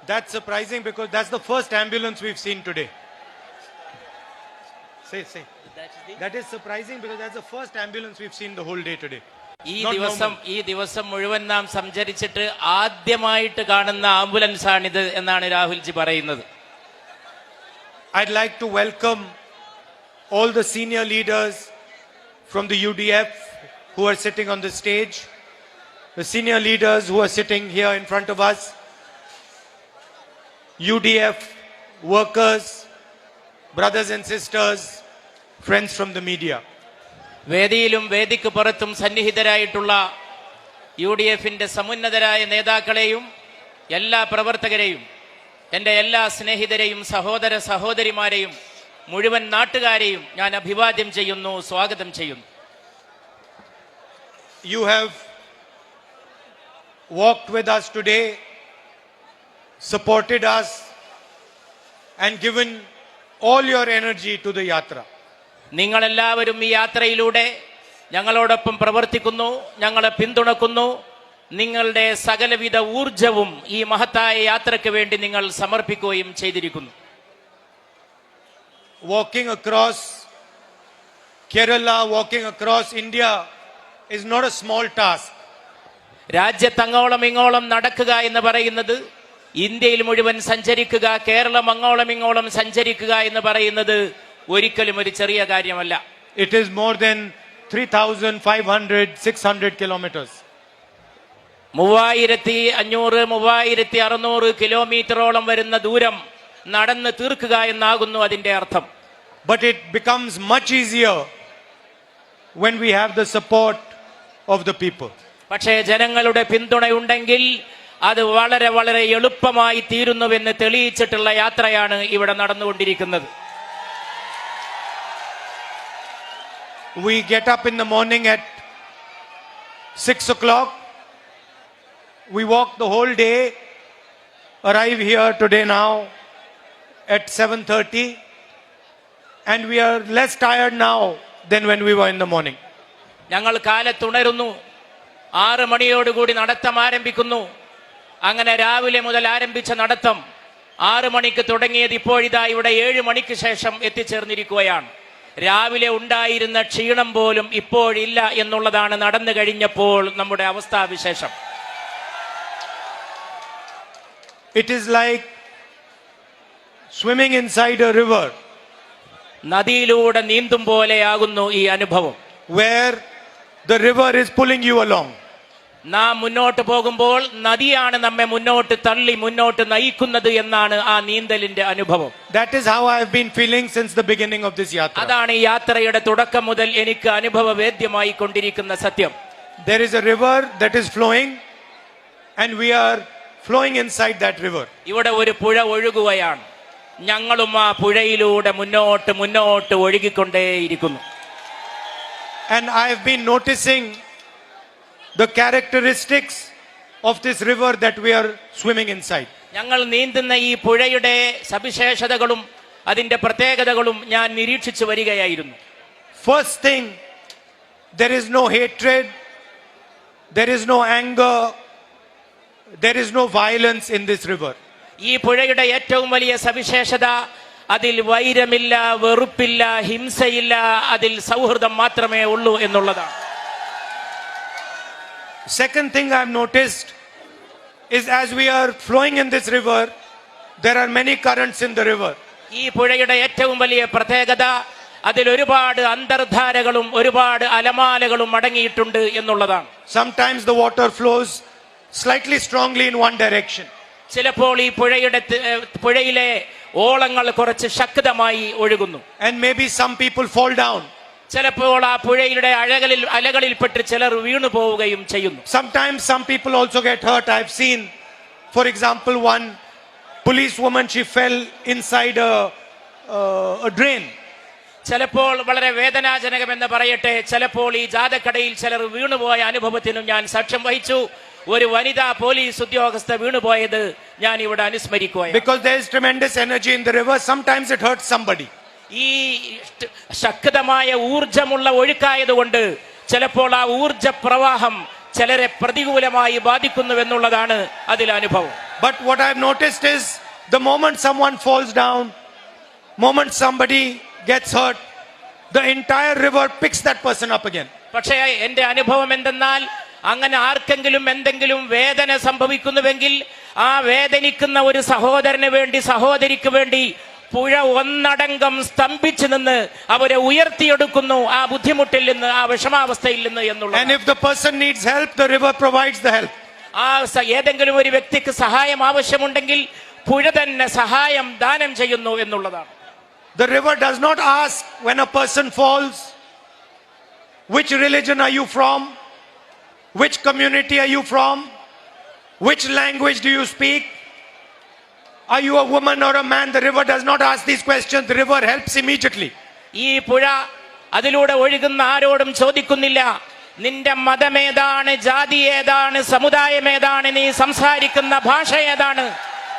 That's surprising because that's the first ambulance we've seen today. Say. That is surprising because that's the first ambulance we've seen the whole day today. ഈ ദിവസം മുഴുവൻ നാം സഞ്ചരിച്ചിട്ട് ആദ്യമായിട്ട് കാണുന്ന ambulance ആണിത് എന്നാണ് രാഹുൽജി പറയുന്നത്. I'd like to welcome all the senior leaders from the UDF who are sitting on the stage, the senior leaders who are sitting here in front of us, UDF workers, brothers and sisters, friends from the media. വേദിയിലും വേദിക്ക് പുറത്തും സന്നിഹിതരായിട്ടുള്ള UDFന്റെ സമുന്നതരായ നേതാക്കളെയും എല്ലാ പ്രവർത്തകരെയും എൻ്റെ എല്ലാ സ്നേഹിതരെയും സഹോദര സഹോദരിമാരെയും മുഴുവൻ നാട്ടുകാരെയും ഞാൻ അഭിവാദ്യം ചെയ്യുന്നു, സ്വാഗതം ചെയ്യുന്നു. You have walked with us today, supported us and given all your energy to the yatra. നിങ്ങളെല്ലാവരും ഈ യാത്രയിലൂടെ ഞങ്ങളോടൊപ്പം പ്രവർത്തിക്കുന്നു, ഞങ്ങളെ പിന്തുണക്കുന്നു. നിങ്ങളുടെ സകലവിധ ഊർജവും ഈ മഹത്തായ യാത്രയ്ക്ക് വേണ്ടി നിങ്ങൾ സമർപ്പിക്കുകയും ചെയ്തിരിക്കുന്നു. Walking across Kerala, walking across India is not a small task. രാജ്യത്തങ്ങോളം ഇങ്ങോളം നടക്കുക എന്ന് പറയുന്നത്, ഇന്ത്യയിൽ മുഴുവൻ സഞ്ചരിക്കുക, കേരളം അങ്ങോളം ഇങ്ങോളം സഞ്ചരിക്കുക എന്ന് പറയുന്നത് ഒരിക്കലും ഒരു ചെറിയ കാര്യമല്ല. It is more than 3,500-600 kilometers. 3,500-3,600 കിലോമീറ്ററോളം വരുന്ന ദൂരം നടന്ന് തീർക്കുക എന്നാകുന്നു അതിന്റെ അർത്ഥം. But it becomes much easier when we have the support of the people. പക്ഷേ ജനങ്ങളുടെ പിന്തുണയുണ്ടെങ്കിൽ അത് വളരെ വളരെ എളുപ്പമായി തീരുന്നുവെന്ന് തെളിയിച്ചിട്ടുള്ള യാത്രയാണ് ഇവിടെ നടന്നുകൊണ്ടിരിക്കുന്നത്. We get up in the morning at 6 o'clock. We walk the whole day, arrive here today now at 7:30, and we are less tired now than when we were in the morning. ഞങ്ങൾ കാലത്തുണരുന്നു, 6 മണിയോടുകൂടി നടത്തം ആരംഭിക്കുന്നു. അങ്ങനെ രാവിലെ മുതൽ ആരംഭിച്ച നടത്തം 6 മണിക്ക് തുടങ്ങിയത് ഇപ്പോഴിതാ ഇവിടെ 7 മണിക്ക് ശേഷം എത്തിച്ചേർന്നിരിക്കുകയാണ്. രാവിലെ ഉണ്ടായിരുന്ന ക്ഷീണം പോലും ഇപ്പോഴില്ല എന്നുള്ളതാണ് നടന്നു കഴിഞ്ഞപ്പോൾ നമ്മുടെ അവസ്ഥാവിശേഷം. It is like swimming inside a river. നദിയിലൂടെ നീന്തും പോലെയാകുന്നു ഈ അനുഭവം. Where the river is pulling you along. നാം മുന്നോട്ട് പോകുമ്പോൾ നദിയാണ് നമ്മെ മുന്നോട്ട് തള്ളി മുന്നോട്ട് നയിക്കുന്നത് എന്നാണ് ആ നീന്തലിന്റെ അനുഭവം. That is how I have been feeling since the beginning of this yatra. അതാണ് ഈ യാത്രയുടെ തുടക്കം മുതൽ എനിക്ക് അനുഭവവേദ്യമായി കൊണ്ടിരിക്കുന്ന സത്യം. There is a river that is flowing and we are flowing inside that river. ഇവിടെ ഒരു പുഴ ഒഴുകുകയാണ്, ഞങ്ങളും ആ പുഴയിലൂടെ മുന്നോട്ട് മുന്നോട്ട് ഒഴുകിക്കൊണ്ടേയിരിക്കുന്നു. And I have been noticing the characteristics of this river that we are swimming inside. ഞങ്ങൾ നീന്തുന്ന ഈ പുഴയുടെ സവിശേഷതകളും അതിന്റെ പ്രത്യേകതകളും ഞാൻ നിരീക്ഷിച്ചു വരികയായിരുന്നു. First thing, there is no hatred, there is no anger, there is no violence in this river. ഈ പുഴയുടെ ഏറ്റവും വലിയ സവിശേഷത അതിൽ വൈരമില്ല, വെറുപ്പില്ല, ഹിംസയില്ല, അതിൽ സൗഹൃദം മാത്രമേ ഉള്ളൂ എന്നുള്ളതാണ്. Second thing I have noticed is as we are flowing in this river, there are many currents in the river. ഈ പുഴയുടെ ഏറ്റവും വലിയ പ്രത്യേകത അതിൽ ഒരുപാട് അന്തർധാരകളും ഒരുപാട് അലമാലകളും അടങ്ങിയിട്ടുണ്ട് എന്നുള്ളതാണ്. Sometimes the water flows slightly strongly in one direction. ചിലപ്പോൾ ഈ പുഴയിലെ ഓളങ്ങൾ കുറച്ച് ശക്തമായി ഒഴുകുന്നു. And maybe some people fall down. ചിലപ്പോൾ ആ പുഴയുടെ അലകളിൽപ്പെട്ട് ചിലർ വീണു പോവുകയും ചെയ്യുന്നു. Sometimes some people also get hurt. I've seen, for example, one policewoman, she fell inside a drain. ചിലപ്പോൾ വളരെ വേദനാജനകമെന്ന് പറയട്ടെ, ചിലപ്പോൾ ഈ ജാതക്കടയിൽ ചിലർ വീണുപോയ അനുഭവത്തിനും ഞാൻ സാക്ഷ്യം വഹിച്ചു. ഒരു വനിതാ പോലീസ് ഉദ്യോഗസ്ഥ വീണുപോയത് ഞാൻ ഇവിടെ അനുസ്മരിക്കുകയാണ്. Because there is tremendous energy in the river, sometimes it hurts somebody. ഈ ശക്തമായ ഊർജമുള്ള ഒഴുക്കായതുകൊണ്ട് ചിലപ്പോൾ ആ ഊർജ പ്രവാഹം ചിലരെ പ്രതികൂലമായി ബാധിക്കുന്നുവെന്നുള്ളതാണ് അതിൽ അനുഭവം. But what I've noticed is the moment someone falls down, moment somebody gets hurt, the entire river picks that person up again. പക്ഷേ എന്റെ അനുഭവം എന്തെന്നാൽ അങ്ങനെ ആർക്കെങ്കിലും എന്തെങ്കിലും വേദന സംഭവിക്കുന്നുവെങ്കിൽ ആ വേദനിക്കുന്ന ഒരു സഹോദരന് വേണ്ടി സഹോദരിക്ക് വേണ്ടി പുഴ ഒന്നടങ്കം സ്തംഭിച്ചു നിന്ന് അവരെ ഉയർത്തിയെടുക്കുന്നു ആ ബുദ്ധിമുട്ടിൽ നിന്ന് ആ വിഷമാവസ്ഥയിൽ നിന്ന് എന്നുള്ളത്. And if the person needs help, the river provides the help. ആ ഏതെങ്കിലും ഒരു വ്യക്തിക്ക് സഹായം ആവശ്യമുണ്ടെങ്കിൽ പുഴ തന്നെ സഹായം ദാനം ചെയ്യുന്നു എന്നുള്ളതാണ്. The river does not ask when a person falls, which religion are you from? Which community are you from? Which language do you speak? Are you a woman or a man? The river does not ask these questions. The river helps immediately. ഈ പുഴ അതിലൂടെ ഒഴുകുന്ന ആരോടും ചോദിക്കുന്നില്ല നിന്റെ മതമേതാണ്, ജാതി ഏതാണ്, സമുദായം ഏതാണ്, നീ സംസാരിക്കുന്ന ഭാഷ ഏതാണ്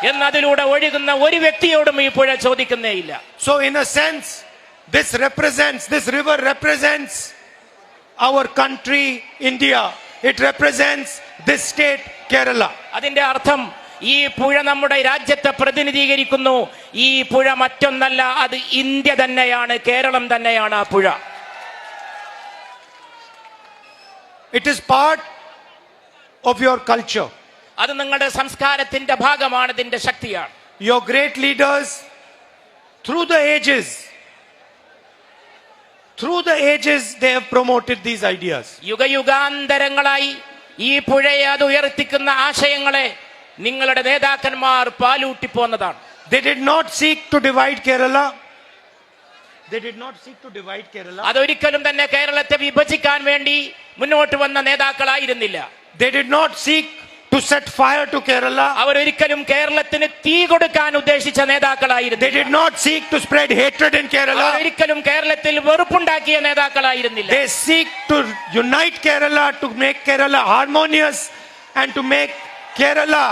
എന്നതിലൂടെ ഒഴുകുന്ന ഒരു വ്യക്തിയോടും ഈ പുഴ ചോദിക്കുന്നേയില്ല. So in a sense, this river represents our country, India. It represents this state, Kerala. അതിന്റെ അർത്ഥം ഈ പുഴ നമ്മുടെ രാജ്യത്തെ പ്രതിനിധീകരിക്കുന്നു. ഈ പുഴ മറ്റൊന്നല്ല, അത് ഇന്ത്യ തന്നെയാണ്, കേരളം തന്നെയാണ് ആ പുഴ. It is part of your culture. അത് നിങ്ങളുടെ സംസ്കാരത്തിന്റെ ഭാഗമാണ്, അതിന്റെ ശക്തിയാണ്. Your great leaders, through the ages, they have promoted these ideas. യുഗയുഗാന്തരങ്ങളായി ഈ പുഴയെ അത് ഉയർത്തിക്കുന്ന ആശയങ്ങളെ നിങ്ങളുടെ നേതാക്കന്മാർ പാലൂട്ടി പോന്നതാണ്. They did not seek to divide Kerala. അതൊരിക്കലും തന്നെ കേരളത്തെ വിഭജിക്കാൻ വേണ്ടി മുന്നോട്ട് വന്ന നേതാക്കളായിരുന്നില്ല. They did not seek to set fire to Kerala. അവരൊരിക്കലും കേരളത്തിന് തീ കൊടുക്കാൻ ഉദ്ദേശിച്ച നേതാക്കളായിരുന്നു. They did not seek to spread hatred in Kerala. ഒരിക്കലും കേരളത്തിൽ വെറുപ്പുണ്ടാക്കിയ നേതാക്കളായിരുന്നില്ല. They seek to unite Kerala, to make Kerala harmonious and to make Kerala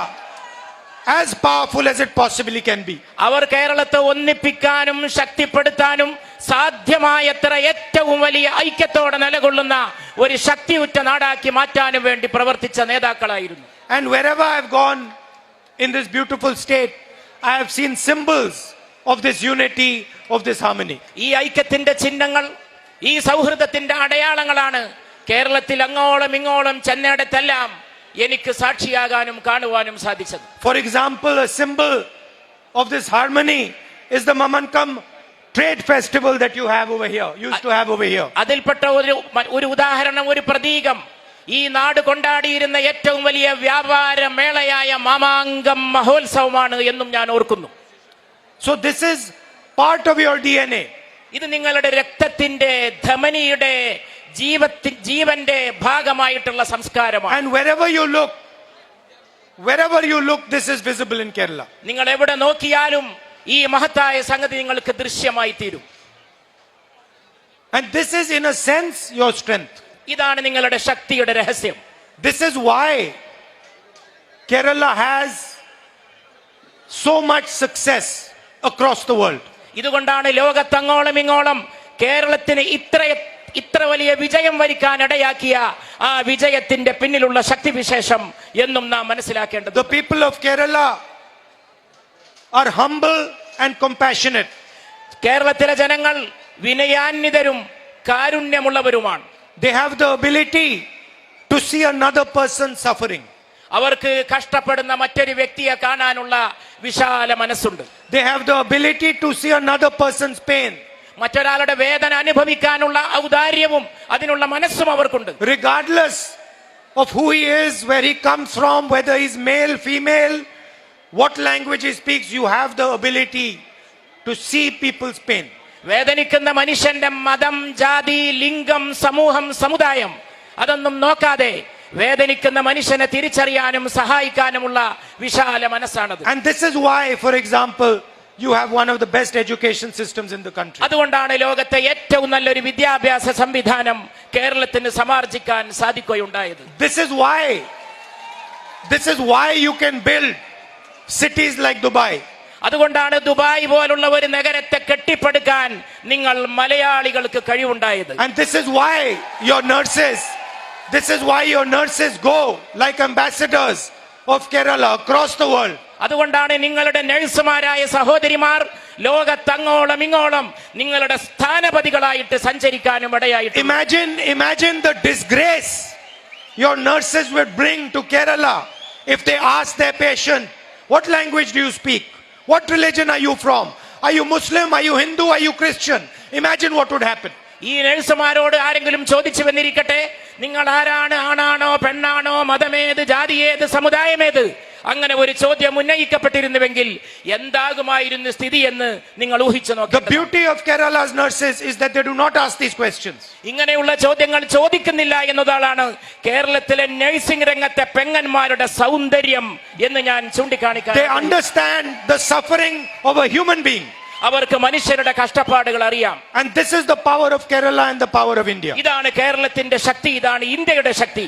as powerful as it possibly can be. അവർ കേരളത്തെ ഒന്നിപ്പിക്കാനും ശക്തിപ്പെടുത്താനും സാധ്യമായത്ര ഏറ്റവും വലിയ ഐക്യത്തോടെ നിലകൊള്ളുന്ന ഒരു ശക്തിയുറ്റ നാടാക്കി മാറ്റാനും വേണ്ടി പ്രവർത്തിച്ച നേതാക്കളായിരുന്നു. And wherever I've gone in this beautiful state, I have seen symbols of this unity, of this harmony. ഈ ഐക്യത്തിന്റെ ചിഹ്നങ്ങൾ, ഈ സൗഹൃദത്തിന്റെ അടയാളങ്ങളാണ് കേരളത്തിൽ അങ്ങോളം ഇങ്ങോളം ചെന്നിടത്തെല്ലാം എനിക്ക് സാക്ഷിയാകാനും കാണുവാനും സാധിച്ചത്. For example, a symbol of this harmony is the Mamankam trade festival that you have over here, used to have over here. അതിൽപ്പെട്ട ഒരു ഉദാഹരണം, ഒരു പ്രതീകം ഈ നാട് കൊണ്ടാടിയിരുന്ന ഏറ്റവും വലിയ വ്യാപാര മേളയായ മാമാങ്കം മഹോത്സവമാണ് എന്നും ഞാൻ ഓർക്കുന്നു. So this is part of your DNA. ഇത് നിങ്ങളുടെ രക്തത്തിന്റെ ധമനിയുടെ ജീവന്റെ ഭാഗമായിട്ടുള്ള സംസ്കാരമാണ്. And wherever you look, this is visible in Kerala. നിങ്ങൾ എവിടെ നോക്കിയാലും ഈ മഹത്തായ സംഗതി നിങ്ങൾക്ക് ദൃശ്യമായി തീരും. And this is in a sense your strength. ഇതാണ് നിങ്ങളുടെ ശക്തിയുടെ രഹസ്യം. This is why Kerala has so much success across the world. ഇതുകൊണ്ടാണ് ലോകത്തങ്ങോളം ഇങ്ങോളം കേരളത്തിന് ഇത്ര വലിയ വിജയം വരിക്കാൻ ഇടയാക്കിയ ആ വിജയത്തിന്റെ പിന്നിലുള്ള ശക്തിവിശേഷം എന്നും നാം മനസ്സിലാക്കേണ്ടത്. The people of Kerala are humble and compassionate. കേരളത്തിലെ ജനങ്ങൾ വിനയാന്വിതരും കാരുണ്യമുള്ളവരുമാണ്. They have the ability to see another person suffering. അവർക്ക് കഷ്ടപ്പെടുന്ന മറ്റൊരു വ്യക്തിയെ കാണാനുള്ള വിശാല മനസ്സുണ്ട്. They have the ability to see another person's pain. മറ്റൊരാളുടെ വേദന അനുഭവിക്കാനുള്ള ഔദാര്യവും അതിനുള്ള മനസ്സും അവർക്കുണ്ട്. Regardless of who he is, where he comes from, whether he's male, female, what language he speaks, you have the ability to see people's pain. വേദനിക്കുന്ന മനുഷ്യന്റെ മതം, ജാതി, ലിംഗം, സമൂഹം, സമുദായം അതൊന്നും നോക്കാതെ വേദനിക്കുന്ന മനുഷ്യനെ തിരിച്ചറിയാനും സഹായിക്കാനുമുള്ള വിശാല മനസ്സാണത്. And this is why, for example, you have one of the best education systems in the country. അതുകൊണ്ടാണ് ലോകത്തെ ഏറ്റവും നല്ലൊരു വിദ്യാഭ്യാസ സംവിധാനം കേരളത്തിന് സമാർജിക്കാൻ സാധിക്കുകയുണ്ടായത്. This is why you can build cities like Dubai. അതുകൊണ്ടാണ് ദുബായ് പോലുള്ള ഒരു നഗരത്തെ കെട്ടിപ്പടുക്കാൻ നിങ്ങൾ മലയാളികൾക്ക് കഴിവുണ്ടായത്. And this is why your nurses go like ambassadors of Kerala across the world. അതുകൊണ്ടാണ് നിങ്ങളുടെ നഴ്സുമാരായ സഹോദരിമാർ ലോകത്തങ്ങോളം ഇങ്ങോളം നിങ്ങളുടെ സ്ഥാനപതികളായിട്ട് സഞ്ചരിക്കാനും ഇടയായിട്ട്. Imagine the disgrace your nurses would bring to Kerala if they ask their patient, what language do you speak? What religion are you from? Are you Muslim? Are you Hindu? Are you Christian? Imagine what would happen. ഈ നഴ്സുമാരോട് ആരെങ്കിലും ചോദിച്ചു വന്നിരിക്കട്ടെ, നിങ്ങൾ ആരാണ്, ആണാണോ പെണ്ണാണോ, മതമേത്, ജാതിയേത്, സമുദായമേത്, അങ്ങനെ ഒരു ചോദ്യം ഉന്നയിക്കപ്പെട്ടിരുന്നുവെങ്കിൽ എന്താകുമായിരുന്നു സ്ഥിതി എന്ന് നിങ്ങൾ ഊഹിച്ചു നോക്കുക. The beauty of Kerala's nurses is that they do not ask these questions. ഇങ്ങനെയുള്ള ചോദ്യങ്ങൾ ചോദിക്കുന്നില്ല എന്നതാണ് കേരളത്തിലെ നഴ്സിംഗ് രംഗത്തെ പെങ്ങന്മാരുടെ സൗന്ദര്യം എന്ന് ഞാൻ ചൂണ്ടിക്കാണിക്കാൻ. They understand the suffering of a human being. അവർക്ക് മനുഷ്യരുടെ കഷ്ടപ്പാടുകൾ അറിയാം. And this is the power of Kerala and the power of India. ഇതാണ് കേരളത്തിന്റെ ശക്തി, ഇതാണ് ഇന്ത്യയുടെ ശക്തി.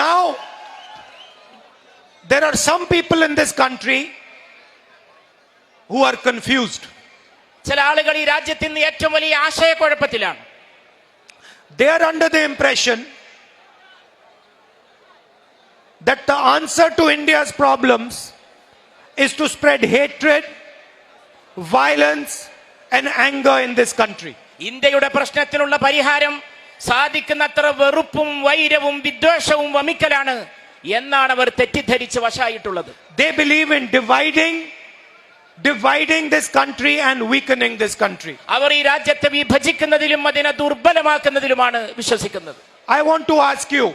Now there are some people in this country who are confused. ചില ആളുകൾ ഈ രാജ്യത്ത് ഇന്ന് ഏറ്റവും വലിയ ആശയക്കുഴപ്പത്തിലാണ്. They are under the impression that the answer to India's problems is to spread hatred, violence and anger in this country. ഇന്ത്യയുടെ പ്രശ്നത്തിനുള്ള പരിഹാരം സാധിക്കുന്നത്ര വെറുപ്പും വൈരവും വിദ്വേഷവും വമിക്കലാണ് എന്നാണ് അവർ തെറ്റിദ്ധരിച്ച് വശായിട്ടുള്ളത്. They believe in dividing this country and weakening this country. അവർ ഈ രാജ്യത്തെ വിഭജിക്കുന്നതിലും അതിനെ ദുർബലമാക്കുന്നതിലുമാണ് വിശ്വസിക്കുന്നത്. I want to ask you,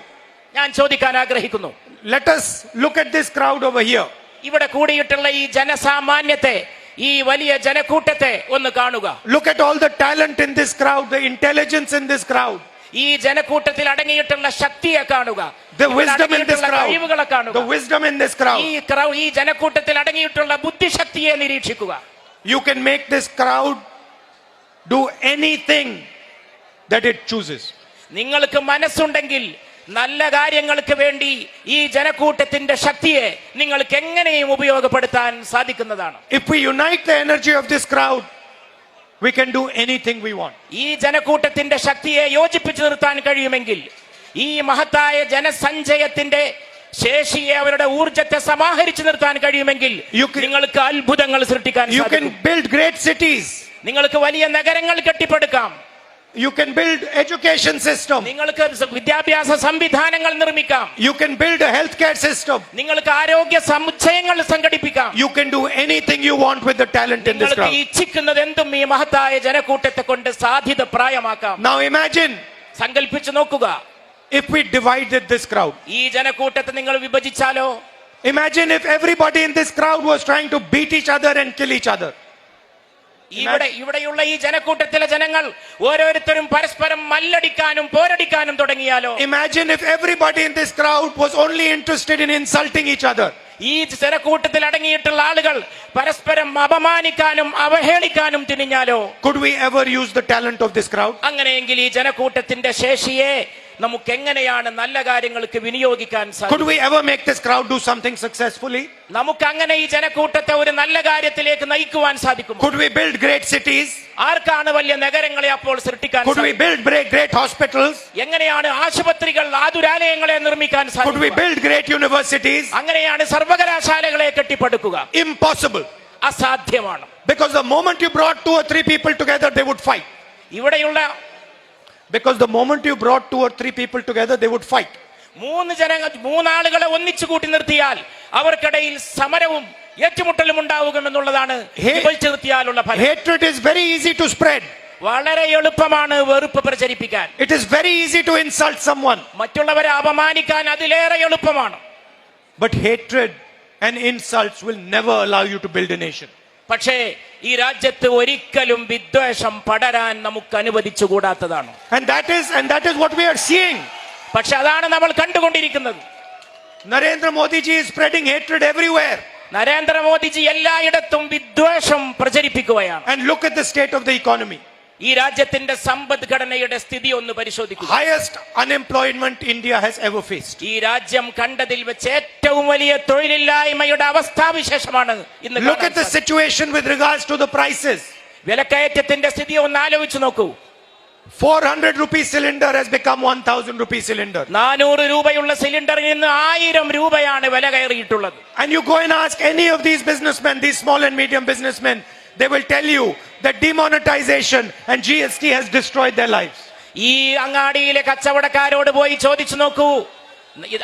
ഞാൻ ചോദിക്കാൻ ആഗ്രഹിക്കുന്നു, let us look at this crowd over here. ഇവിടെ കൂടിയിട്ടുള്ള ഈ ജനസാമാന്യത്തെ, ഈ വലിയ ജനക്കൂട്ടത്തെ ഒന്ന് കാണുക. Look at all the talent in this crowd, the intelligence in this crowd, ഈ ജനക്കൂട്ടത്തിൽ അടങ്ങിയിട്ടുള്ള ശക്തിയെ കാണുക, the wisdom in this കഴിവുകളെ crowd, കാണുക. the wisdom in this crowd. ഈ ജനക്കൂട്ടത്തിൽ അടങ്ങിയിട്ടുള്ള ബുദ്ധിശക്തിയെ നിരീക്ഷിക്കുക. You can make this crowd do anything that it chooses. നിങ്ങൾക്ക് മനസ്സുണ്ടെങ്കിൽ നല്ല കാര്യങ്ങൾക്ക് വേണ്ടി ഈ ജനക്കൂട്ടത്തിന്റെ ശക്തിയെ നിങ്ങൾക്ക് എങ്ങനെയും ഉപയോഗപ്പെടുത്താൻ സാധിക്കുന്നതാണ്. If we unite the energy of this crowd, we can do anything we want. ഈ ജനക്കൂട്ടത്തിന്റെ ശക്തിയെ യോജിപ്പിച്ചു നിർത്താൻ കഴിയുമെങ്കിൽ, ഈ മഹത്തായ ജനസഞ്ചയത്തിന്റെ ശേഷിയെ, അവരുടെ ഊർജത്തെ സമാഹരിച്ചു നിർത്താൻ കഴിയുമെങ്കിൽ നിങ്ങൾക്ക് അത്ഭുതങ്ങൾ സൃഷ്ടിക്കാൻ You can സാധിക്കും. build great cities. നിങ്ങൾക്ക് വലിയ നഗരങ്ങൾ കെട്ടിപ്പടുക്കാം. You can build education system. നിങ്ങൾക്ക് വിദ്യാഭ്യാസ സംവിധാനങ്ങൾ നിർമ്മിക്കാം. You can build a healthcare system. നിങ്ങൾക്ക് ആരോഗ്യ സമുച്ചയങ്ങൾ സംഘടിപ്പിക്കാം. You can do anything you want with the talent in this നിങ്ങൾക്ക് crowd. ഇച്ഛിക്കുന്നത് എന്തും ഈ മഹത്തായ ജനക്കൂട്ടത്തെ കൊണ്ട് സാധ്യത പ്രായമാക്കാം. Now imagine സങ്കല്പിച്ചു നോക്കുക, if we divided this crowd. ഈ ജനക്കൂട്ടത്തെ നിങ്ങൾ വിഭജിച്ചാലോ? Imagine if everybody in this crowd was trying to beat each other and kill each other. ഇവിടെയുള്ള ഈ ജനക്കൂട്ടത്തിലെ ജനങ്ങൾ ഓരോരുത്തരും പരസ്പരം മല്ലടിക്കാനും പോരടിക്കാനും തുടങ്ങിയാലോ? Imagine if everybody in this crowd was only interested in insulting each other. ഈ ജനക്കൂട്ടത്തിൽ അടങ്ങിയിട്ടുള്ള ആളുകൾ പരസ്പരം അപമാനിക്കാനും അവഹേളിക്കാനും തിരിഞ്ഞാലോ? Could we ever use the talent of this crowd? അങ്ങനെയെങ്കിൽ ഈ ജനക്കൂട്ടത്തിന്റെ ശേഷിയെ നമുക്ക് എങ്ങനെയാണ് നല്ല കാര്യങ്ങൾക്ക് വിനിയോഗിക്കാൻ Could സാധിക്കും? we ever make this crowd do something successfully? നമുക്ക് അങ്ങനെ ഈ ജനക്കൂട്ടത്തെ ഒരു നല്ല കാര്യത്തിലേക്ക് നയിക്കുവാൻ സാധിക്കും. Could we build great cities? ആർക്കാണ് വലിയ നഗരങ്ങളെ അപ്പോൾ സൃഷ്ടിക്കാൻ Could we സാധിക്കും? build great hospitals? എങ്ങനെയാണ് ആശുപത്രികൾ, ആതുരാലയങ്ങളെ നിർമ്മിക്കാൻ Could we സാധിക്കും? build great universities? അങ്ങനെയാണ് സർവകലാശാലകളെ കെട്ടിപ്പടുക്കുക. Impossible. അസാധ്യമാണ്. Because the moment you brought 2 or 3 people together, they would fight. ഇവിടെയുള്ള Because the moment you brought 2 or 3 people together, they would fight. മൂന്നാളുകളെ ഒന്നിച്ചു കൂട്ടി നിർത്തിയാൽ അവർക്കിടയിൽ സമരവും ഏറ്റുമുട്ടലും ഉണ്ടാവുമെന്നുള്ളതാണ് വിഭജിച്ചു നിർത്തിയാലുള്ള ഫലം. Hatred is very easy to spread. വളരെ എളുപ്പമാണ് വെറുപ്പ് പ്രചരിപ്പിക്കാൻ. It is very easy to insult someone. മറ്റുള്ളവരെ അപമാനിക്കാൻ അതിലേറെ എളുപ്പമാണ്. But hatred and insults will never allow you to build a nation. പക്ഷേ ഈ രാജ്യത്ത് ഒരിക്കലും വിദ്വേഷം പടരാൻ നമുക്ക് അനുവദിച്ചുകൂടാത്തതാണ്. And that is what we are seeing. പക്ഷെ അതാണ് നമ്മൾ കണ്ടുകൊണ്ടിരിക്കുന്നത്. Narendra Modi ji is spreading hatred everywhere. Narendra Modi ji എല്ലായിടത്തും വിദ്വേഷം പ്രചരിപ്പിക്കുകയാണ്. And look at the state of the economy. ഈ രാജ്യത്തിന്റെ സമ്പദ്ഘടനയുടെ സ്ഥിതി ഒന്ന് പരിശോധിക്കുക. Highest unemployment India has ever faced. ഈ രാജ്യം കണ്ടതിൽ വെച്ച് ഏറ്റവും വലിയ തൊഴിലില്ലായ്മയുടെ അവസ്ഥാവിശേഷമാണ് ഇന്ന്. Look at the situation with regards to the prices. വിലക്കയറ്റത്തിന്റെ സ്ഥിതി ഒന്ന് ആലോചിച്ചു നോക്കൂ. 400 rupee cylinder has become 1000 rupee cylinder. 400 രൂപയുള്ള സിലിണ്ടറിൽ നിന്ന് 1000 രൂപയാണ് വില കയറിയിട്ടുള്ളത്. And you go and ask any of these businessmen, these small and medium businessmen, they will tell you that demonetization and GST has destroyed their lives. ഈ അങ്ങാടിയിലെ കച്ചവടക്കാരോട് പോയി ചോദിച്ചു നോക്കൂ,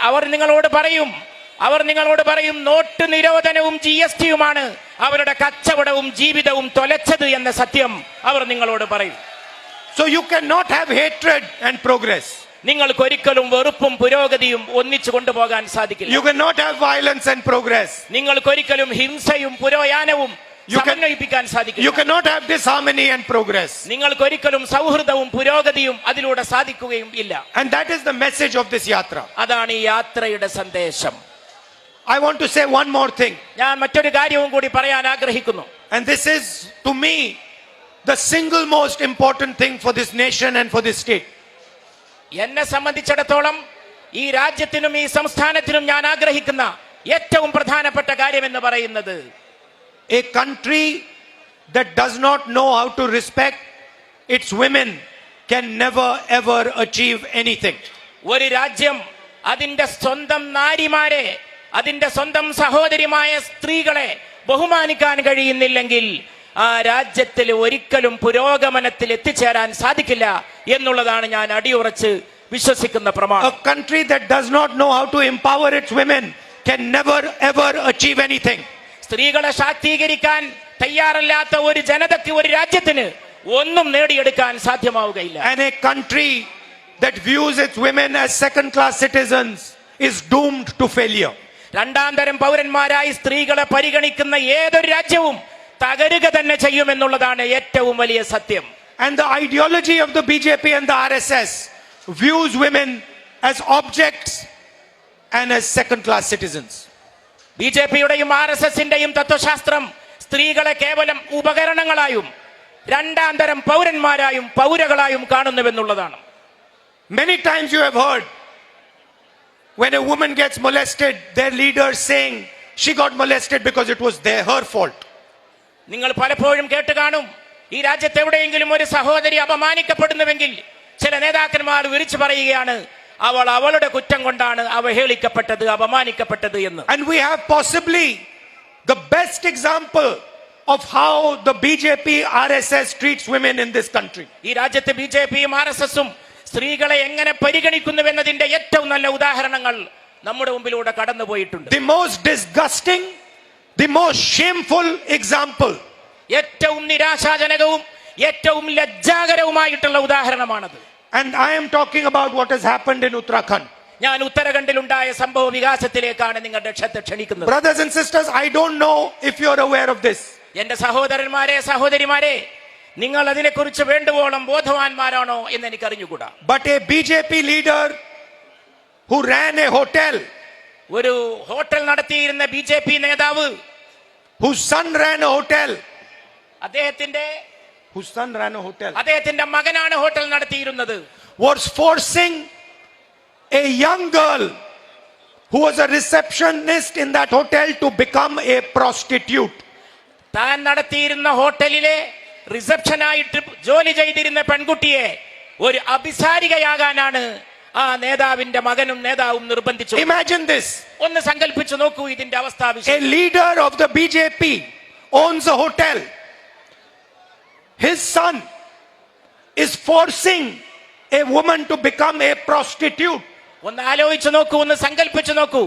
അവർ നിങ്ങളോട് പറയും നോട്ട് നിരോധനവും GSTയുമാണ് അവരുടെ കച്ചവടവും ജീവിതവും തൊലച്ചത് എന്ന സത്യം അവർ നിങ്ങളോട് പറയും. So you cannot have hatred and progress. നിങ്ങൾക്ക് ഒരിക്കലും വെറുപ്പും പുരോഗതിയും ഒന്നിച്ചു കൊണ്ടുപോകാൻ സാധിക്കില്ല. You cannot have violence and progress. നിങ്ങൾക്ക് ഒരിക്കലും ഹിംസയും പുരോയാനവും സമന്വയിപ്പിക്കാൻ സാധിക്കില്ല. You cannot have disharmony and progress. നിങ്ങൾക്ക് ഒരിക്കലും സൗഹൃദവും പുരോഗതിയും അതിലൂടെ സാധിക്കുകയും ഇല്ല. And that is the message of this yatra. അതാണ് ഈ യാത്രയുടെ സന്ദേശം. I want to say one more thing. ഞാൻ മറ്റൊരു കാര്യവും കൂടി പറയാൻ ആഗ്രഹിക്കുന്നു. And this is, to me, the single most important thing for this nation and for this state. എന്നെ സംബന്ധിച്ചിടത്തോളം ഈ രാജ്യത്തിനും ഈ സംസ്ഥാനത്തിനും ഞാൻ ആഗ്രഹിക്കുന്ന ഏറ്റവും പ്രധാനപ്പെട്ട കാര്യം എന്ന് പറയുന്നത്, a country that does not know how to respect its women can never ever achieve anything. ഒരു രാജ്യം അതിന്റെ സ്വന്തം നാരിമാരെ, അതിന്റെ സ്വന്തം സഹോദരിമായ സ്ത്രീകളെ ബഹുമാനിക്കാൻ കഴിയുന്നില്ലെങ്കിൽ ആ രാജ്യത്തിൽ ഒരിക്കലും പുരോഗമനത്തിൽ എത്തിച്ചേരാൻ സാധിക്കില്ല എന്നുള്ളതാണ് ഞാൻ അടിയുറച്ച് വിശ്വസിക്കുന്ന പ്രമാണം. A country that does not know how to empower its women can never ever achieve anything. സ്ത്രീകളെ ശാക്തീകരിക്കാൻ തയ്യാറല്ലാത്ത ഒരു ജനതയ്ക്ക്, ഒരു രാജ്യത്തിന് ഒന്നും നേടിയെടുക്കാൻ സാധ്യമാവുകയില്ല. And a country that views its women as second class citizens is doomed to failure. രണ്ടാം തരം പൗരന്മാരായി സ്ത്രീകളെ പരിഗണിക്കുന്ന ഏതൊരു രാജ്യവും തകരുക തന്നെ ചെയ്യുമെന്നുള്ളതാണ് ഏറ്റവും വലിയ സത്യം. And the ideology of the BJP and the RSS views women as objects and as second class citizens. BJPയുടെയും RSSന്റെയും തത്വശാസ്ത്രം സ്ത്രീകളെ കേവലം ഉപകരണങ്ങളായും രണ്ടാം തരം പൗരന്മാരായും പൗരകളായും കാണുന്നുവെന്നുള്ളതാണ്. Many times you have heard when a woman gets molested, their leaders saying she got molested because it was her fault. നിങ്ങൾ പലപ്പോഴും കേട്ട് കാണും, ഈ രാജ്യത്ത് എവിടെയെങ്കിലും ഒരു സഹോദരി അപമാനിക്കപ്പെടുന്നുവെങ്കിൽ ചില നേതാക്കന്മാർ വിളിച്ചു പറയുകയാണ്, അവൾ അവളുടെ കുറ്റം കൊണ്ടാണ് അവഹേളിക്കപ്പെട്ടത്, അപമാനിക്കപ്പെട്ടത് എന്ന്. And we have possibly the best example of how the BJP RSS treats women in this country. ഈ രാജ്യത്തെ BJPയും RSSും സ്ത്രീകളെ എങ്ങനെ പരിഗണിക്കുന്നുവെന്നതിന്റെ ഏറ്റവും നല്ല ഉദാഹരണങ്ങൾ നമ്മുടെ മുമ്പിലൂടെ കടന്നുപോയിട്ടുണ്ട്. The most disgusting, the most shameful example, ഏറ്റവും നിരാശാജനകവും ഏറ്റവും ലജ്ജാകരവുമായിട്ടുള്ള ഉദാഹരണമാണത്. and I am talking about what has happened in Uttarakhand. ഞാൻ ഉത്തരാഖണ്ഡിലുണ്ടായ സംഭവ വികാസത്തിലേക്കാണ് നിങ്ങളുടെ ശ്രദ്ധ ക്ഷണിക്കുന്നത്. Brothers and sisters, I don't know if you are aware of this. എന്റെ സഹോദരന്മാരെ, സഹോദരിമാരെ, നിങ്ങൾ അതിനെക്കുറിച്ച് വേണ്ടുവോളം ബോധവാന്മാരാണോ എന്ന് എനിക്ക് അറിഞ്ഞുകൂടാ. But a BJP leader who ran a hotel, ഒരു ഹോട്ടൽ നടത്തിയിരുന്ന BJP നേതാവ്, whose son ran a hotel, അദ്ദേഹത്തിന്റെ മകനാണ് ഹോട്ടൽ നടത്തിയിരുന്നത്, was forcing a young girl who was a receptionist in that hotel to become a prostitute. താൻ നടത്തിയിരുന്ന ഹോട്ടലിലെ റിസപ്ഷനായിട്ട് ജോലി ചെയ്തിരുന്ന പെൺകുട്ടിയെ ഒരു അഭിസാരികയാകാനാണ് ആ നേതാവിന്റെ മകനും നേതാവും നിർബന്ധിച്ചു. Imagine this. ഒന്ന് സങ്കല്പിച്ചു നോക്കൂ ഇതിന്റെ അവസ്ഥ. A leader of the BJP owns a hotel. His son is forcing a woman to become a prostitute. ഒന്ന് ആലോചിച്ചു നോക്കൂ, ഒന്ന് സങ്കല്പിച്ചു നോക്കൂ.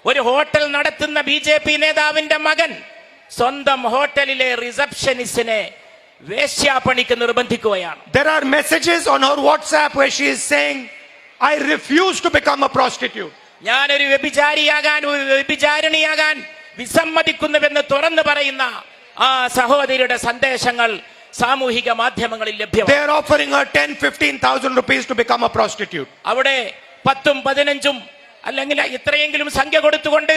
ഒരു ഹോട്ടൽ നടത്തുന്ന BJP നേതാവിന്റെ മകൻ സ്വന്തം ഹോട്ടലിലെ റിസപ്ഷനിസ്റ്റിനെ വേശ്യാപണിക്ക് നിർബന്ധിക്കുകയാണ്. There are messages on her WhatsApp where she is saying, I refuse to become a prostitute. ഞാനൊരു വ്യഭിചാരിയാകാൻ, ഒരു വ്യഭിചാരിണിയാകാൻ വിസമ്മതിക്കുന്നുവെന്ന് തുറന്നു പറയുന്ന ആ സഹോദരിയുടെ സന്ദേശങ്ങൾ സാമൂഹിക മാധ്യമങ്ങളിൽ ലഭ്യമാണ്. They are offering her 10,000-15,000 rupees to become a prostitute. അവിടെ 10,000-15,000 അല്ലെങ്കിൽ ഇത്രയെങ്കിലും സംഖ്യ കൊടുത്തുകൊണ്ട്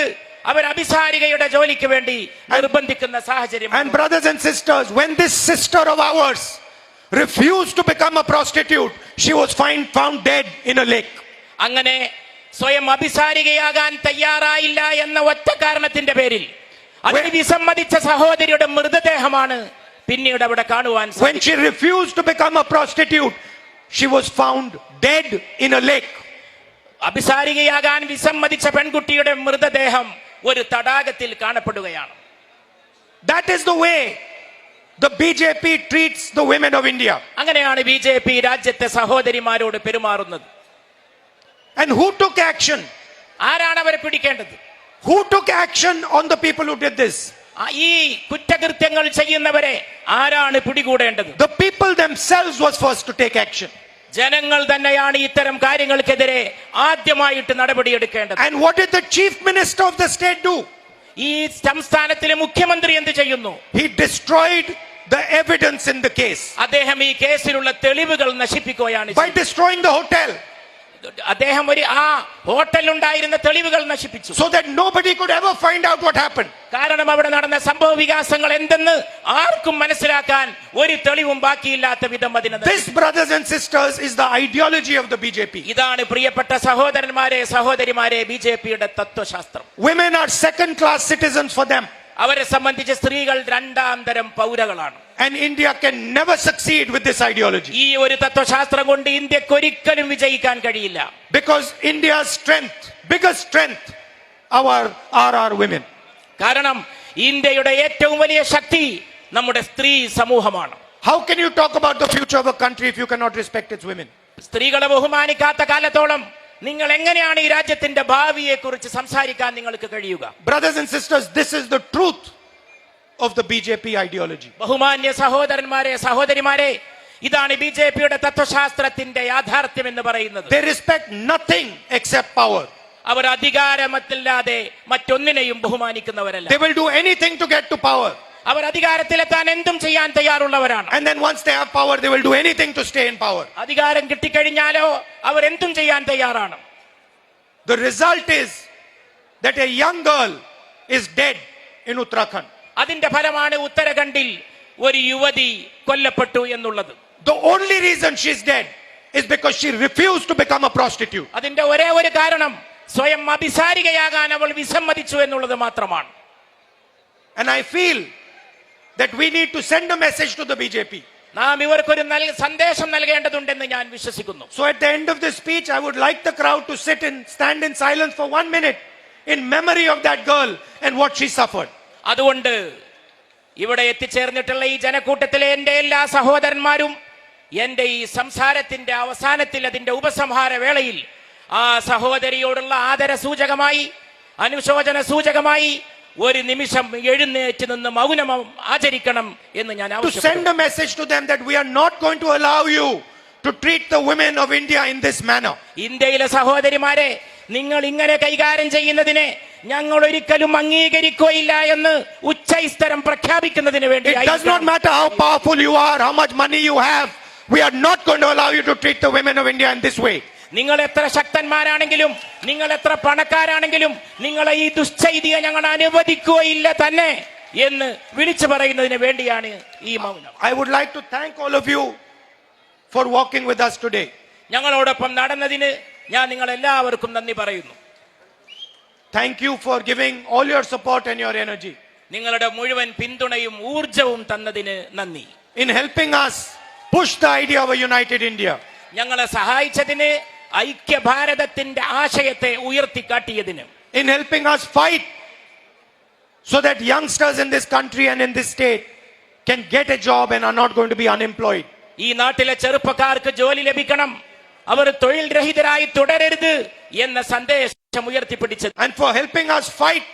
അവർ അഭിസാരികയുടെ ജോലിക്ക് വേണ്ടി നിർബന്ധിക്കുന്ന സാഹചര്യം. And brothers and sisters, when this sister of ours refused to become a prostitute, she was found dead in a lake. അങ്ങനെ സ്വയം അഭിസാരികയാകാൻ തയ്യാറായില്ല എന്ന ഒറ്റ കാരണത്തിന്റെ പേരിൽ അതിന് വിസമ്മതിച്ച സഹോദരിയുടെ മൃതദേഹമാണ് പിന്നീട് അവിടെ കാണുവാൻ. When she refused to become a prostitute, she was found dead in a lake. അഭിസാരികയാകാൻ വിസമ്മതിച്ച പെൺകുട്ടിയുടെ മൃതദേഹം ഒരു തടാകത്തിൽ കാണപ്പെടുകയാണ്. That is the way the BJP treats the women of India. അങ്ങനെയാണ് BJP രാജ്യത്തെ സഹോദരിമാരോട് പെരുമാറുന്നത്. And who took action? ആരാണ് അവരെ പിടിക്കേണ്ടത്? Who took action on the people who did this? ഈ കുറ്റകൃത്യങ്ങൾ ചെയ്യുന്നവരെ ആരാണ് പിടികൂടേണ്ടത്? The people themselves was first to take action. ജനങ്ങൾ തന്നെയാണ് ഇത്തരം കാര്യങ്ങൾക്കെതിരെ ആദ്യമായിട്ട് നടപടിയെടുക്കേണ്ടത്. And what did the chief minister of the state do? ഈ സംസ്ഥാനത്തിലെ മുഖ്യമന്ത്രി എന്ത് ചെയ്യുന്നു? He destroyed the evidence in the case അദ്ദേഹം ഈ കേസിലുള്ള തെളിവുകൾ നശിപ്പിക്കുകയാണ് by destroying the hotel, അദ്ദേഹം ആ ഹോട്ടലുണ്ടായിരുന്ന തെളിവുകൾ നശിപ്പിച്ചു. so that nobody could ever find out what happened. കാരണം അവിടെ നടന്ന സംഭവ വികാസങ്ങൾ എന്തെന്ന് ആർക്കും മനസ്സിലാക്കാൻ ഒരു തെളിവും ബാക്കിയില്ലാത്ത വിധം അതിനെ This, brothers and sisters, is the ideology of the BJP. ഇതാണ് പ്രിയപ്പെട്ട സഹോദരന്മാരെ സഹോദരിമാരെ BJPയുടെ തത്വശാസ്ത്രം. Women are second class citizens for them, അവരെ സംബന്ധിച്ച് സ്ത്രീകൾ രണ്ടാം തരം പൗരകളാണ്. and India can never succeed with this ideology, ഈ ഒരു തത്വശാസ്ത്രം കൊണ്ട് ഇന്ത്യക്ക് ഒരിക്കലും വിജയിക്കാൻ കഴിയില്ല. because India's strength, biggest strength, are our women. കാരണം ഇന്ത്യയുടെ ഏറ്റവും വലിയ ശക്തി നമ്മുടെ സ്ത്രീ സമൂഹമാണ്. How can you talk about the future of a country if you cannot respect its women? സ്ത്രീകളെ ബഹുമാനിക്കാത്ത കാലത്തോളം നിങ്ങൾ എങ്ങനെയാണ് ഈ രാജ്യത്തിന്റെ ഭാവിയെ കുറിച്ച് സംസാരിക്കാൻ നിങ്ങൾക്ക് കഴിയുക? Brothers and sisters, this is the truth of the BJP ideology. ബഹുമാന്യ സഹോദരന്മാരെ സഹോദരിമാരെ, ഇതാണ് BJPയുടെ തത്വശാസ്ത്രത്തിന്റെ യാഥാർത്ഥ്യം എന്ന് പറയുന്നത്. They respect nothing except power. Our അധികാരമല്ലാതെ മറ്റൊന്നിനെയും ബഹുമാനിക്കുന്നവരല്ല. They will do anything to get to power. അവർ അധികാരത്തിലെത്താൻ എന്തും ചെയ്യാൻ തയ്യാറുള്ളവരാണ്. And then once they have power, they will do anything to stay in power. അധികാരം കിട്ടിക്കഴിഞ്ഞാലോ അവർ എന്തും ചെയ്യാൻ തയ്യാറാണ്. The result is that a young girl is dead in Uttarakhand. അതിന്റെ ഫലമാണ് ഉത്തരാഖണ്ഡിൽ ഒരു യുവതി കൊല്ലപ്പെട്ടു എന്നുള്ളത്. The only reason she's dead is because she refused to become a prostitute. അതിന്റെ ഒരേ ഒരു കാരണം സ്വയം അഭിസാരികയാകാൻ അവൾ വിസമ്മതിച്ചു എന്നുള്ളത് മാത്രമാണ്. And I feel that we need to send a message to the BJP. നാം ഇവർക്കൊരു സന്ദേശം നൽകേണ്ടതുണ്ടെന്ന് ഞാൻ വിശ്വസിക്കുന്നു. So at the end of this speech, I would like the crowd to stand in silence for 1 minute in memory of that girl and what she suffered. അതുകൊണ്ട് ഇവിടെ എത്തിച്ചേർന്നിട്ടുള്ള ഈ ജനക്കൂട്ടത്തിലെ എന്റെ എല്ലാ സഹോദരന്മാരും എന്റെ ഈ സംസാരത്തിന്റെ അവസാനത്തിൽ അതിന്റെ ഉപസംഹാര വേളയിൽ ആ സഹോദരിയോടുള്ള ആദര സൂചകമായി അനുശോചന സൂചകമായി ഒരു നിമിഷം എഴുന്നേറ്റ് നിന്ന് മൗനം ആചരിക്കണം എന്ന് ഞാൻ To send a message to them that we are not going to allow you to treat the women of India in this manner. ഇന്ത്യയിലെ സഹോദരിമാരെ, നിങ്ങൾ ഇങ്ങനെ കൈകാര്യം ചെയ്യുന്നതിനെ ഞങ്ങൾ ഒരിക്കലും അംഗീകരിക്കുകയില്ല എന്ന് ഉച്ചൈസ്തരം പ്രഖ്യാപിക്കുന്നതിന് വേണ്ടി. It does not matter how powerful you are, how much money you have. We are not going to allow you to treat the women of India in this way. നിങ്ങൾ എത്ര ശക്തന്മാരാണെങ്കിലും നിങ്ങൾ എത്ര പണക്കാരാണെങ്കിലും നിങ്ങളെ ഈ ദുശ്ചൈതിയെ ഞങ്ങൾ അനുവദിക്കുകയില്ല തന്നെ എന്ന് വിളിച്ചു പറയുന്നതിന് വേണ്ടിയാണ് ഈ മൗനം. I would like to thank all of you for walking with us today. ഞങ്ങളോടൊപ്പം നടന്നതിന് ഞാൻ നിങ്ങൾ എല്ലാവർക്കും നന്ദി പറയുന്നു. Thank you for giving all your support and your energy നിങ്ങളുടെ മുഴുവൻ പിന്തുണയും ഊർജവും തന്നതിന് നന്ദി. in helping us push the idea of a united India. ഞങ്ങളെ സഹായിച്ചതിന്, ഐക്യ ഭാരതത്തിന്റെ ആശയത്തെ ഉയർത്തിക്കാട്ടിയതിന്, in helping us fight so that youngsters in this country and in this state can get a job and are not going to be unemployed. ഈ നാട്ടിലെ ചെറുപ്പക്കാർക്ക് ജോലി ലഭിക്കണം, അവർ തൊഴിൽ രഹിതരായി തുടരരുത് എന്ന സന്ദേശം ഉയർത്തിപ്പിടിച്ചത്. And for helping us fight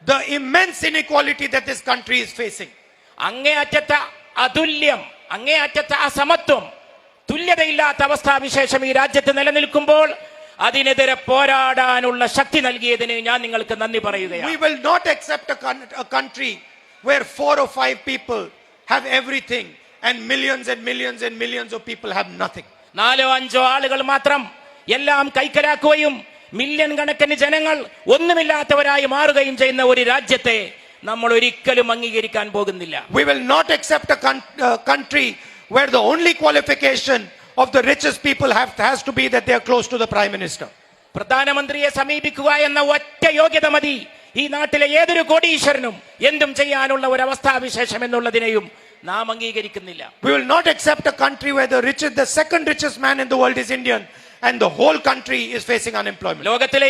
the immense inequality that this country is facing. അങ്ങേയറ്റത്തെ അതുല്യം, അങ്ങേയറ്റത്തെ അസമത്വം, തുല്യതയില്ലാത്ത അവസ്ഥാവിശേഷം ഈ രാജ്യത്ത് നിലനിൽക്കുമ്പോൾ അതിനെതിരെ പോരാടാനുള്ള ശക്തി നൽകിയതിന് ഞാൻ നിങ്ങൾക്ക് നന്ദി പറയുകയാണ്. We will not accept a country where 4 or 5 people have everything and millions and millions and millions of people have nothing. 4-5 ആളുകൾ മാത്രം എല്ലാം കൈക്കലാക്കുകയും മില്യൺ കണക്കിന് ജനങ്ങൾ ഒന്നുമില്ലാത്തവരായി മാറുകയും ചെയ്യുന്ന ഒരു രാജ്യത്തെ നമ്മൾ ഒരിക്കലും അംഗീകരിക്കാൻ പോകുന്നില്ല. We will not accept a country where the only qualification of the richest people has to be that they are close to the prime minister. പ്രധാനമന്ത്രിയെ സമീപിക്കുക എന്ന ഒറ്റ യോഗ്യത മതി ഈ നാട്ടിലെ ഏതൊരു കോടീശ്വരനും എന്തും ചെയ്യാനുള്ള ഒരു അവസ്ഥാവിശേഷം എന്നുള്ളതിനെയും നാം അംഗീകരിക്കുന്നില്ല. We will not accept a country where the second richest man in the world is Indian and the whole country is facing unemployment. ലോകത്തിലെ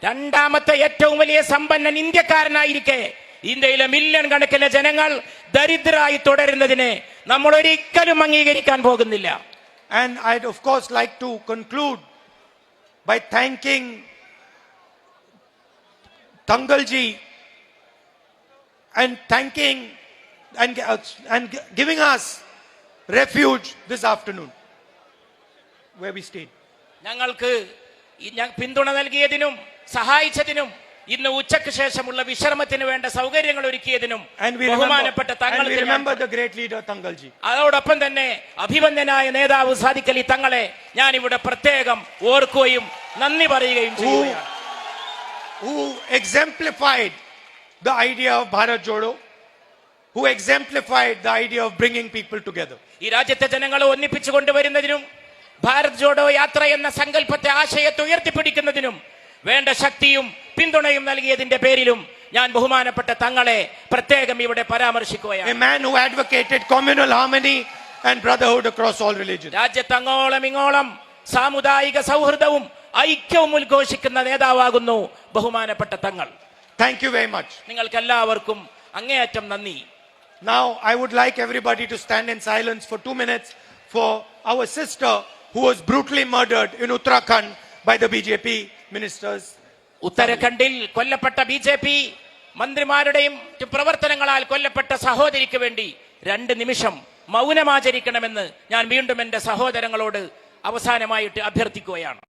രണ്ടാമത്തെ ഏറ്റവും വലിയ സമ്പന്നൻ ഇന്ത്യക്കാരനായിരിക്കെ ഇന്ത്യയിലെ മില്യൺ കണക്കിലെ ജനങ്ങൾ ദരിദ്രരായി തുടരുന്നതിനെ നമ്മൾ ഒരിക്കലും അംഗീകരിക്കാൻ പോകുന്നില്ല. And I'd of course like to conclude by thanking Tangalji and thanking and giving us refuge this afternoon where we stayed. ഞങ്ങൾക്ക് പിന്തുണ നൽകിയതിനും സഹായിച്ചതിനും ഇന്ന് ഉച്ചയ്ക്ക് ശേഷമുള്ള വിശ്രമത്തിന് വേണ്ട സൗകര്യങ്ങൾ ഒരുക്കിയതിനും ബഹുമാനപ്പെട്ട we remember the great leader Tangalji. അതോടൊപ്പം തന്നെ അഭിമന്യനായ നേതാവ് സാദിഖ് അലി തങ്ങളെ ഞാൻ ഇവിടെ പ്രത്യേകം ഓർക്കുകയും നന്ദി പറയുകയും ചെയ്യുകയാണ്. Who exemplified the idea of Bharat Jodo, who exemplified the idea of bringing people together. ഈ രാജ്യത്തെ ജനങ്ങളെ ഒന്നിപ്പിച്ചു കൊണ്ടുവരുന്നതിനും ഭാരത് ജോഡോ യാത്ര എന്ന സങ്കല്പത്തെ ആശയത്തെ ഉയർത്തിപ്പിടിക്കുന്നതിനും വേണ്ട ശക്തിയും പിന്തുണയും നൽകിയതിന്റെ പേരിലും ഞാൻ ബഹുമാനപ്പെട്ട തങ്ങളെ പ്രത്യേകം ഇവിടെ പരാമർശിക്കുകയാണ്. A man who advocated communal harmony and brotherhood across all religions. രാജ്യത്ത് അങ്ങോളം ഇങ്ങോളം സാമുദായിക സൗഹൃദവും ഐക്യവും ഉദ്ഘോഷിക്കുന്ന നേതാവാകുന്നു ബഹുമാനപ്പെട്ട തങ്ങൾ. Thank you very much. നിങ്ങൾക്ക് എല്ലാവർക്കും അങ്ങേയറ്റം നന്ദി. Now I would like everybody to stand in silence for 2 minutes for our sister who was brutally murdered in Uttarakhand by the BJP ministers. ഉത്തരാഖണ്ഡിൽ കൊല്ലപ്പെട്ട BJP മന്ത്രിമാരുടെയും പ്രവർത്തനങ്ങളാൽ കൊല്ലപ്പെട്ട സഹോദരിക്ക് വേണ്ടി 2 നിമിഷം മൗനമാചരിക്കണമെന്ന് ഞാൻ വീണ്ടും എന്റെ സഹോദരങ്ങളോട് അവസാനമായിട്ട് അഭ്യർത്ഥിക്കുകയാണ്.